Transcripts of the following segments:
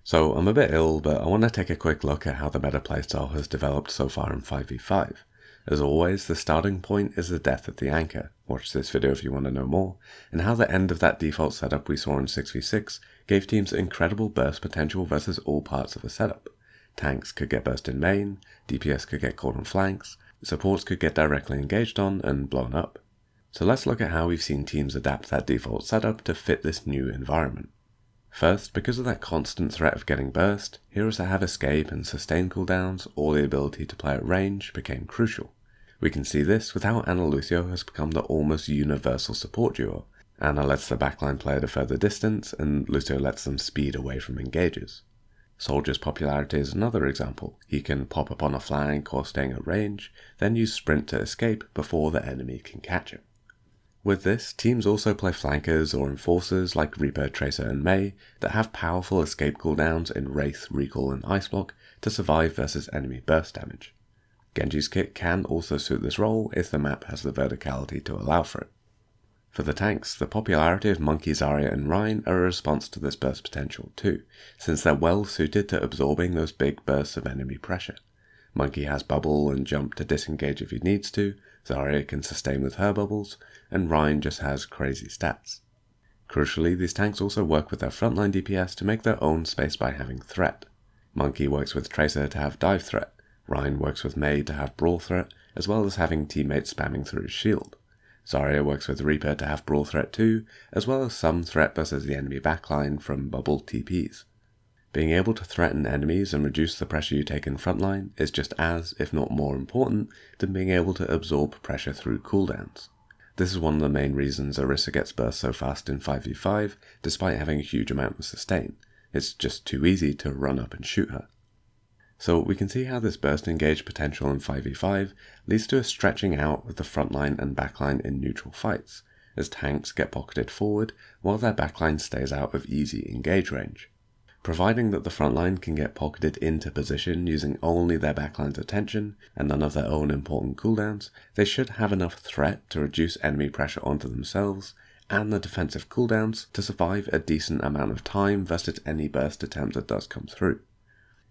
So I'm a bit ill, but I want to take a quick look at how the meta playstyle has developed so far in 5v5. As always, the starting point is the death of the anchor. Watch this video if you want to know more, and how the end of that default setup we saw in 6v6 gave teams incredible burst potential versus all parts of the setup. Tanks could get burst in main, DPS could get caught on flanks, supports could get directly engaged on and blown up. So let's look at how we've seen teams adapt that default setup to fit this new environment. First, because of that constant threat of getting burst, heroes that have escape and sustain cooldowns or the ability to play at range became crucial. We can see this with how Ana Lucio has become the almost universal support duo. Ana lets the backline play at a further distance, and Lucio lets them speed away from engages. Soldier's popularity is another example. He can pop up on a flank or staying at range, then use sprint to escape before the enemy can catch him. With this, teams also play flankers or enforcers like Reaper, Tracer and Mei that have powerful escape cooldowns in Wraith, Recall and Ice Block to survive versus enemy burst damage. Genji's kit can also suit this role if the map has the verticality to allow for it. For the tanks, the popularity of Monkey, Zarya and Rein are a response to this burst potential too, since they're well suited to absorbing those big bursts of enemy pressure. Monkey has bubble and jump to disengage if he needs to, Zarya can sustain with her bubbles, and Rein just has crazy stats. Crucially, these tanks also work with their frontline DPS to make their own space by having threat. Monkey works with Tracer to have dive threat, Rein works with Mei to have brawl threat, as well as having teammates spamming through his shield. Zarya works with Reaper to have brawl threat too, as well as some threat versus the enemy backline from bubble TPs. Being able to threaten enemies and reduce the pressure you take in frontline is just as, if not more important, than being able to absorb pressure through cooldowns. This is one of the main reasons Orisa gets burst so fast in 5v5, despite having a huge amount of sustain. It's just too easy to run up and shoot her. So we can see how this burst engage potential in 5v5 leads to a stretching out of the frontline and backline in neutral fights, as tanks get pocketed forward while their backline stays out of easy engage range. Providing that the frontline can get pocketed into position using only their backline's attention and none of their own important cooldowns, they should have enough threat to reduce enemy pressure onto themselves and the defensive cooldowns to survive a decent amount of time versus any burst attempt that does come through.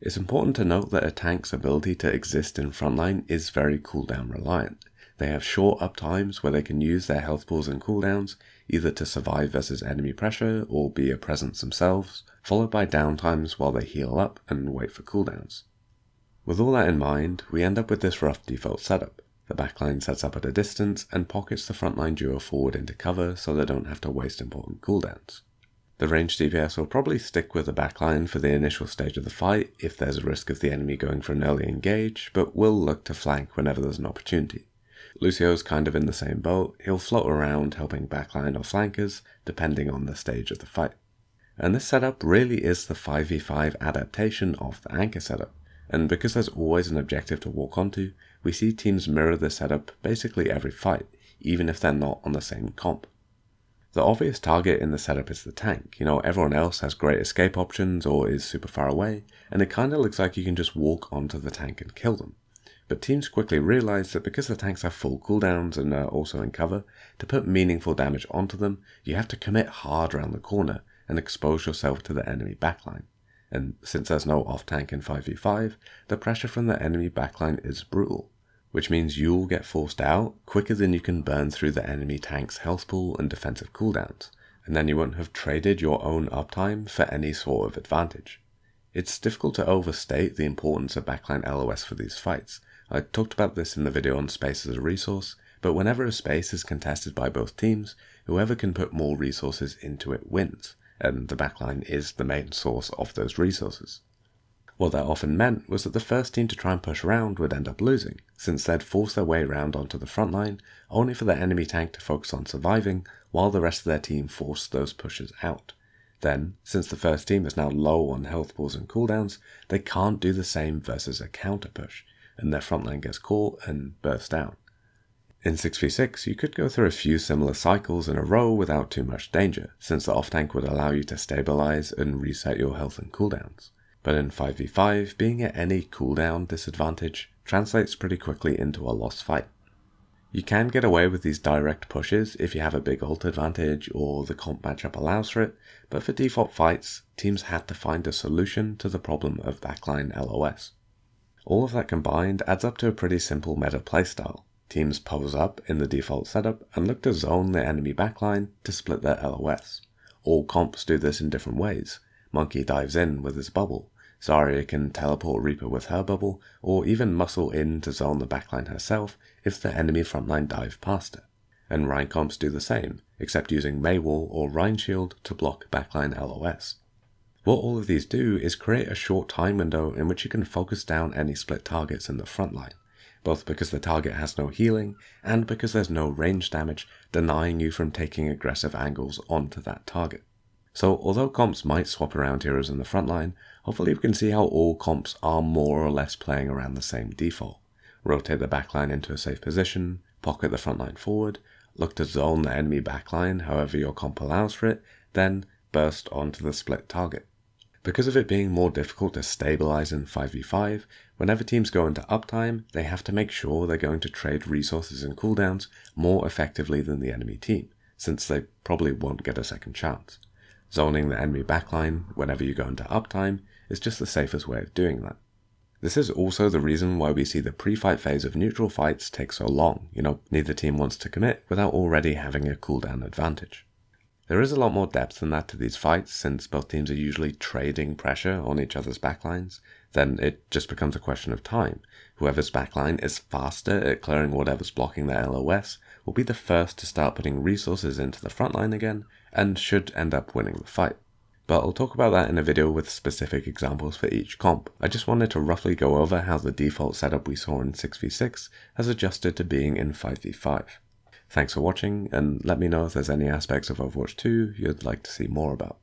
It's important to note that a tank's ability to exist in frontline is very cooldown reliant. They have short uptimes where they can use their health pools and cooldowns either to survive versus enemy pressure or be a presence themselves, followed by downtimes while they heal up and wait for cooldowns. With all that in mind, we end up with this rough default setup. The backline sets up at a distance and pockets the frontline duo forward into cover so they don't have to waste important cooldowns. The ranged DPS will probably stick with the backline for the initial stage of the fight if there's a risk of the enemy going for an early engage, but will look to flank whenever there's an opportunity. Lucio's kind of in the same boat, he'll float around helping backline or flankers depending on the stage of the fight. And this setup really is the 5v5 adaptation of the anchor setup, and because there's always an objective to walk onto, we see teams mirror this setup basically every fight, even if they're not on the same comp. The obvious target in the setup is the tank. Everyone else has great escape options or is super far away, and it kinda looks like you can just walk onto the tank and kill them. But teams quickly realize that because the tanks have full cooldowns and are also in cover, to put meaningful damage onto them, you have to commit hard around the corner and expose yourself to the enemy backline. And since there's no off-tank in 5v5, the pressure from the enemy backline is brutal, which means you'll get forced out quicker than you can burn through the enemy tank's health pool and defensive cooldowns, and then you won't have traded your own uptime for any sort of advantage. It's difficult to overstate the importance of backline LOS for these fights. I talked about this in the video on space as a resource, but whenever a space is contested by both teams, whoever can put more resources into it wins, and the backline is the main source of those resources. What that often meant was that the first team to try and push around would end up losing, since they'd force their way around onto the front line, only for the enemy tank to focus on surviving, while the rest of their team forced those pushes out. Then, since the first team is now low on health pools and cooldowns, they can't do the same versus a counter push, and their frontline gets caught and bursts down. In 6v6, you could go through a few similar cycles in a row without too much danger, since the off-tank would allow you to stabilize and reset your health and cooldowns. But in 5v5, being at any cooldown disadvantage translates pretty quickly into a lost fight. You can get away with these direct pushes if you have a big ult advantage or the comp matchup allows for it, but for default fights, teams had to find a solution to the problem of backline LOS. All of that combined adds up to a pretty simple meta playstyle. Teams pose up in the default setup and look to zone the enemy backline to split their LOS. All comps do this in different ways. Monkey dives in with his bubble, Zarya can teleport Reaper with her bubble, or even muscle in to zone the backline herself if the enemy frontline dive past her. And Rein comps do the same, except using Maywall or Rein Shield to block backline LOS. What all of these do is create a short time window in which you can focus down any split targets in the frontline, both because the target has no healing and because there's no range damage denying you from taking aggressive angles onto that target. So although comps might swap around heroes in the frontline, hopefully we can see how all comps are more or less playing around the same default. Rotate the backline into a safe position, pocket the frontline forward, look to zone the enemy backline however your comp allows for it, then burst onto the split target. Because of it being more difficult to stabilize in 5v5, whenever teams go into uptime, they have to make sure they're going to trade resources and cooldowns more effectively than the enemy team, since they probably won't get a second chance. Zoning the enemy backline whenever you go into uptime is just the safest way of doing that. This is also the reason why we see the pre-fight phase of neutral fights take so long. Neither team wants to commit without already having a cooldown advantage. There is a lot more depth than that to these fights, since both teams are usually trading pressure on each other's backlines. Then it just becomes a question of time. Whoever's backline is faster at clearing whatever's blocking their LOS will be the first to start putting resources into the frontline again, and should end up winning the fight. But I'll talk about that in a video with specific examples for each comp. I just wanted to roughly go over how the default setup we saw in 6v6 has adjusted to being in 5v5. Thanks for watching, and let me know if there's any aspects of Overwatch 2 you'd like to see more about.